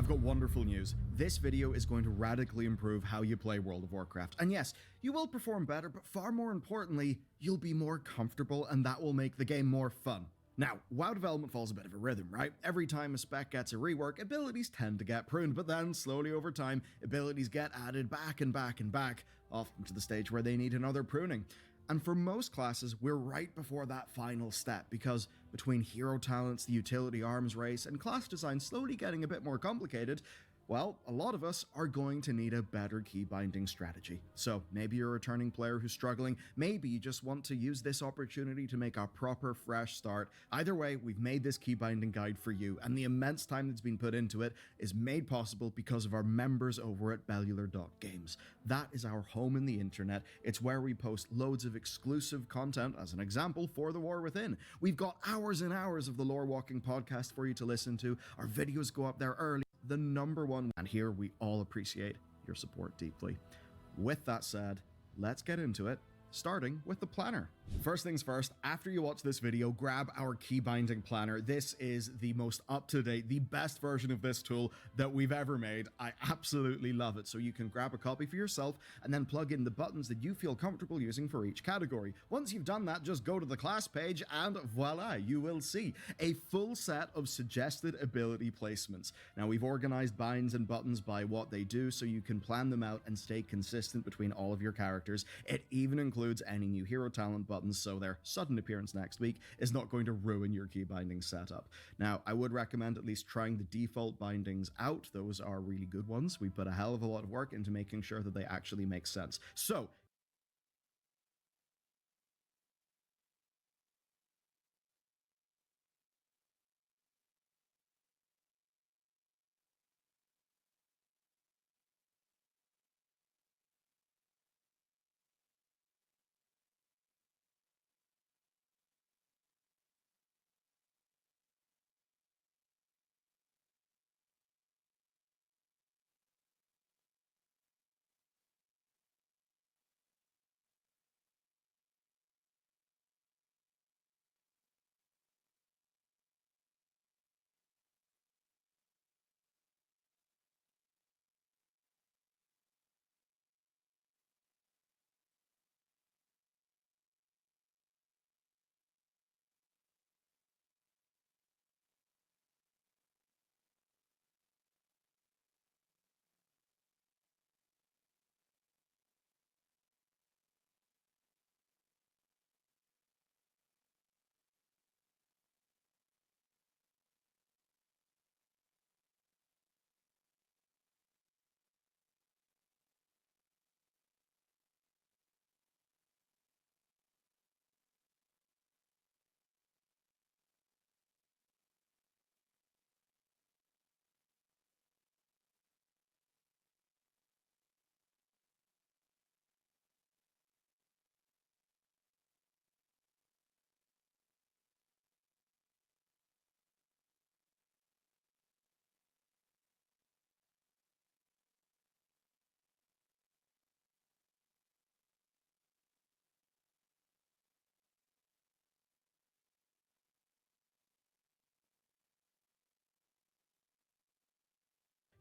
I've got wonderful news. This video is going to radically improve how you play World of Warcraft. And yes, you will perform better, but far more importantly, you'll be more comfortable, and that will make the game more fun. Now, WoW development follows a bit of a rhythm, right? Every time a spec gets a rework, abilities tend to get pruned, but then, slowly over time, abilities get added back and back and back, often to the stage where they need another pruning. And for most classes, we're right before that final step, because between hero talents, the utility arms race, and class design slowly getting a bit more complicated, well, a lot of us are going to need a better key binding strategy. So maybe you're a returning player who's struggling, maybe you just want to use this opportunity to make a proper fresh start. Either way, we've made this key binding guide for you, and the immense time that's been put into it is made possible because of our members over at Bellular.Games. That is our home in the internet. It's where we post loads of exclusive content, as an example, for The War Within. We've got hours and hours of the Lore Walking podcast for you to listen to. Our videos go up there early. The number one, and here we all appreciate your support deeply. With that said, let's get into it, starting with the planner. First things first, after you watch this video, grab our key binding planner. This is the most up-to-date, the best version of this tool that we've ever made. I absolutely love it. So you can grab a copy for yourself and then plug in the buttons that you feel comfortable using for each category. Once you've done that, just go to the class page and voila, you will see a full set of suggested ability placements. Now, we've organized binds and buttons by what they do so you can plan them out and stay consistent between all of your characters. It even includes any new hero talent buttons, so their sudden appearance next week is not going to ruin your key binding setup. Now, I would recommend at least trying the default bindings out. Those are really good ones. We put a hell of a lot of work into making sure that they actually make sense. So,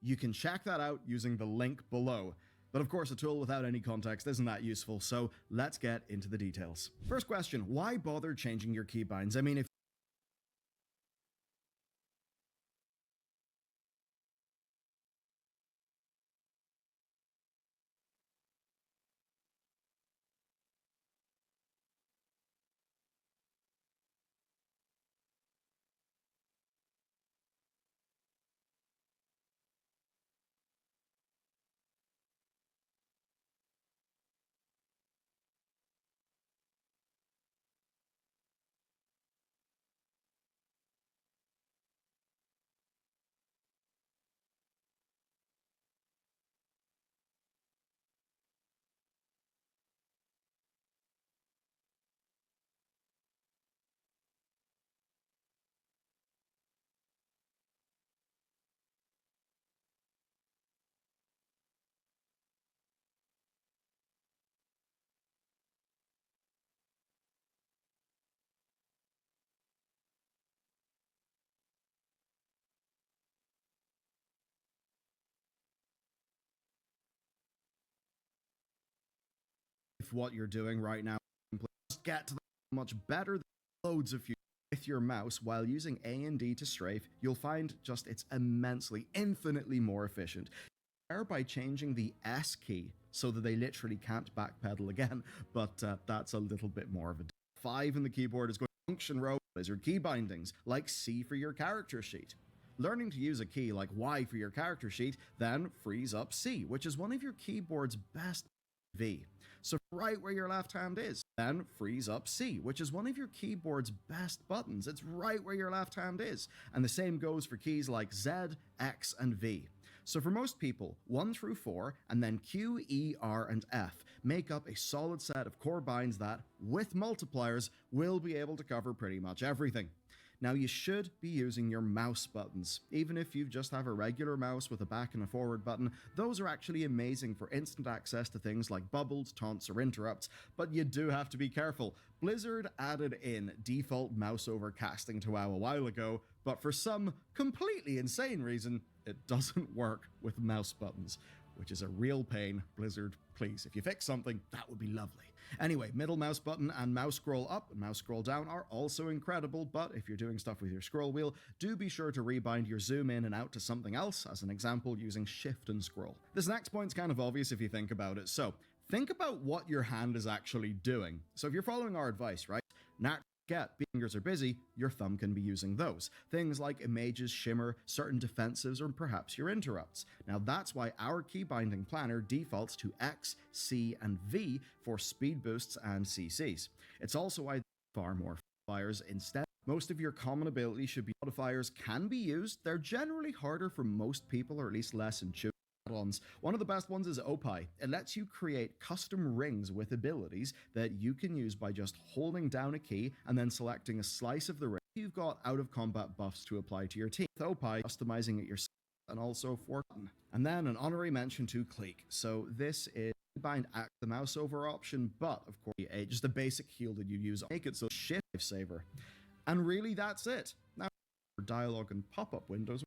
you can check that out using the link below. But of course, a tool without any context isn't that useful, so let's get into the details. First question, why bother changing your keybinds? I mean, if what you're doing right now, just get to the much better than loads of you with your mouse while using A and D to strafe, you'll find just it's immensely, infinitely more efficient. By changing the S key so that they literally can't backpedal again, but that's a little bit more of a 5 in the keyboard is going to function row Blizzard key bindings like C for your character sheet. Learning to use a key like Y for your character sheet then frees up C, which is one of your keyboard's best V. So right where your left hand is, then frees up C, which is one of your keyboard's best buttons. It's right where your left hand is. And the same goes for keys like Z, X, and V. So for most people, 1 through 4, and then Q, E, R, and F make up a solid set of core binds that, with multipliers, will be able to cover pretty much everything. Now you should be using your mouse buttons. Even if you just have a regular mouse with a back and a forward button, those are actually amazing for instant access to things like bubbles, taunts, or interrupts, but you do have to be careful. Blizzard added in default mouse over casting to WoW a while ago, but for some completely insane reason, it doesn't work with mouse buttons, which is a real pain. Blizzard, please, if you fix something, that would be lovely. Anyway, middle mouse button and mouse scroll up and mouse scroll down are also incredible, but if you're doing stuff with your scroll wheel, do be sure to rebind your zoom in and out to something else, as an example using shift and scroll. This next point's kind of obvious if you think about it, so think about what your hand is actually doing. So if you're following our advice, right? Fingers are busy, your thumb can be using those. Things like images, shimmer, certain defensives, or perhaps your interrupts. Now that's why our key binding planner defaults to X, C, and V for speed boosts and CCs. It's also why far more modifiers instead. Most of your common abilities should be modifiers can be used. They're generally harder for most people, or at least less intuitive. Add-ons. One of the best ones is Opie. It lets you create custom rings with abilities that you can use by just holding down a key and then selecting a slice of the ring. You've got out-of-combat buffs to apply to your team. With Opie, customizing it yourself and also for button. And then an honorary mention to Clique. So this is bind act the mouse over option, but of course just a basic heal that you use. Make it so shift saver. And really that's it. Now for dialogue and pop-up windows.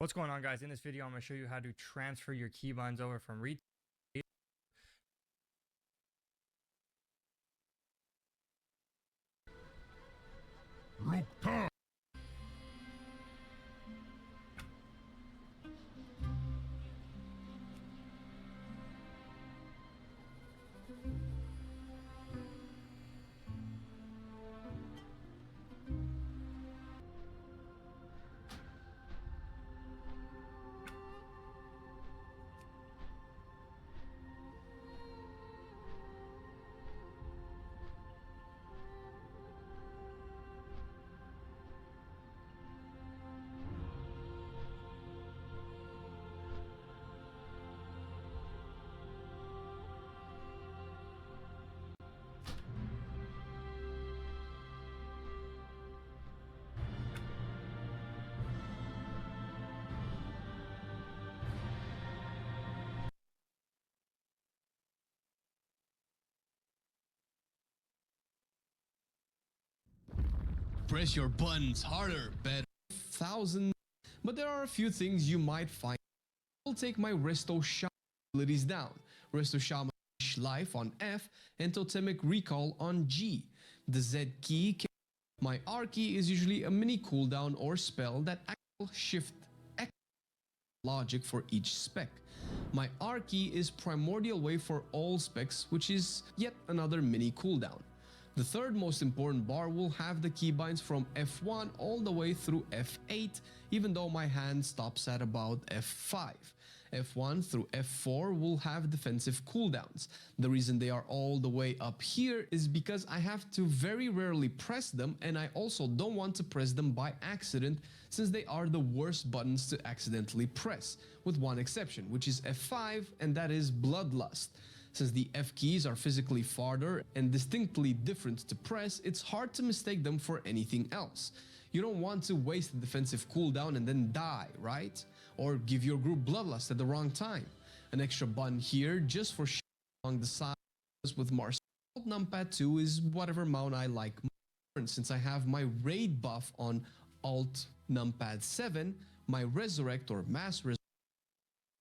What's going on, guys? In this video, I'm going to show you how to transfer your keybinds over from retail. Press your buttons harder, better. Thousand. But there are a few things you might find. I'll take my Resto Shaman abilities down. Resto Shaman Life on F and Totemic Recall on G. The Z key. My R key is usually a mini cooldown or spell that actual shift logic for each spec. My R key is Primordial Wave for all specs, which is yet another mini cooldown. The third most important bar will have the keybinds from F1 all the way through F8, even though my hand stops at about F5. F1 through F4 will have defensive cooldowns. The reason they are all the way up here is because I have to very rarely press them, and I also don't want to press them by accident, since they are the worst buttons to accidentally press, with one exception, which is F5, and that is Bloodlust. Since the F keys are physically farther and distinctly different to press, it's hard to mistake them for anything else. You don't want to waste a defensive cooldown and then die, right? Or give your group Bloodlust at the wrong time. An extra button here just for along the sides with Mars. Numpad 2 is whatever mount I like more, and since I have my raid buff on Alt Numpad 7, my Resurrect or Mass Resurrect.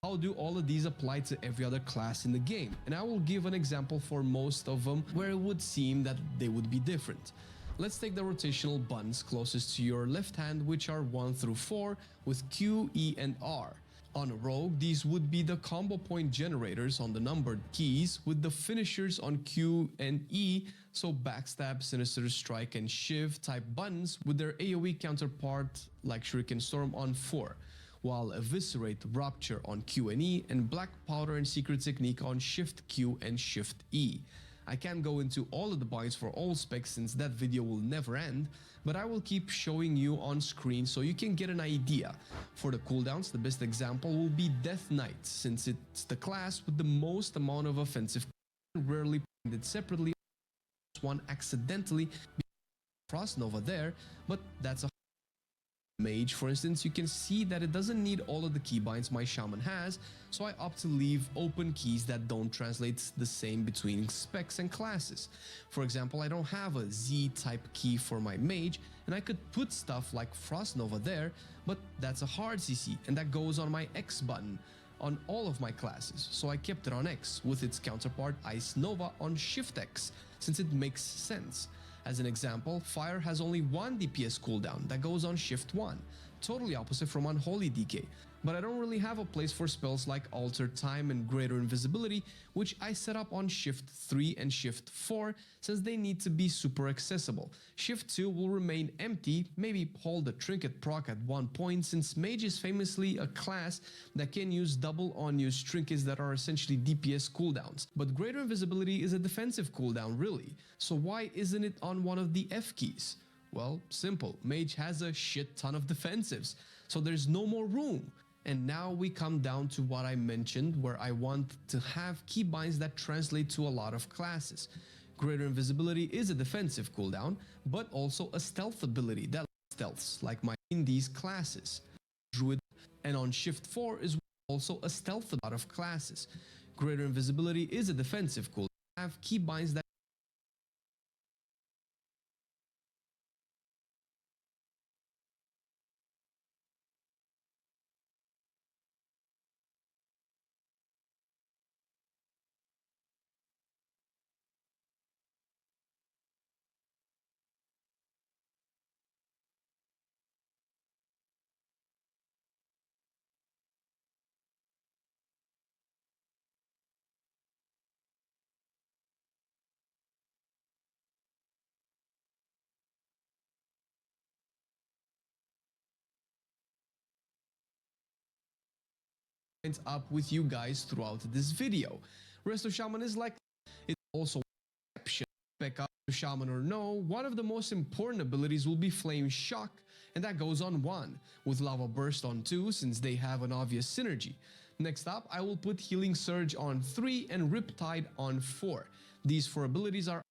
How do all of these apply to every other class in the game? And I will give an example for most of them where it would seem that they would be different. Let's take the rotational buttons closest to your left hand, which are 1 through 4 with Q, E, and R. On a rogue, these would be the combo point generators on the numbered keys, with the finishers on Q and E, so backstab, sinister strike, and shiv type buttons with their AoE counterpart like Shuriken Storm on 4. While Eviscerate, Rupture on Q and E, and Black Powder and Secret Technique on Shift Q and Shift E. I can't go into all of the binds for all specs since that video will never end, but I will keep showing you on screen so you can get an idea. For the cooldowns, the best example will be Death Knight, since it's the class with the most amount of offensive, rarely pointed separately. One accidentally Frost Nova there, but that's a Mage, for instance, you can see that it doesn't need all of the keybinds my shaman has, so I opt to leave open keys that don't translate the same between specs and classes. For example, I don't have a Z type key for my mage, and I could put stuff like Frost Nova there, but that's a hard CC, and that goes on my X button on all of my classes, so I kept it on X, with its counterpart Ice Nova on Shift X, since it makes sense. As an example, Fire has only one DPS cooldown that goes on Shift 1, totally opposite from Unholy DK, but I don't really have a place for spells like Alter Time and Greater Invisibility, which I set up on Shift 3 and Shift 4 since they need to be super accessible. Shift 2 will remain empty, maybe hold the Trinket proc at one point, since Mage is famously a class that can use double on-use trinkets that are essentially DPS cooldowns. But Greater Invisibility is a defensive cooldown really, so why isn't it on one of the F keys? Well, simple, Mage has a shit ton of defensives, so there's no more room. And now we come down to what I mentioned, where I want to have keybinds that translate to a lot of classes. Greater Invisibility is a defensive cooldown, but also a stealth ability that stealths like my in these classes. Druid, and on Shift 4 is also a stealth out of classes. Greater Invisibility is a defensive cooldown. Have keybinds that up with you guys throughout this video. Resto Shaman is like it's also exception. Spec up Shaman or no, one of the most important abilities will be Flame Shock, and that goes on 1, with Lava Burst on 2 since they have an obvious synergy. Next up, I will put Healing Surge on 3 and Riptide on 4. These 4 abilities are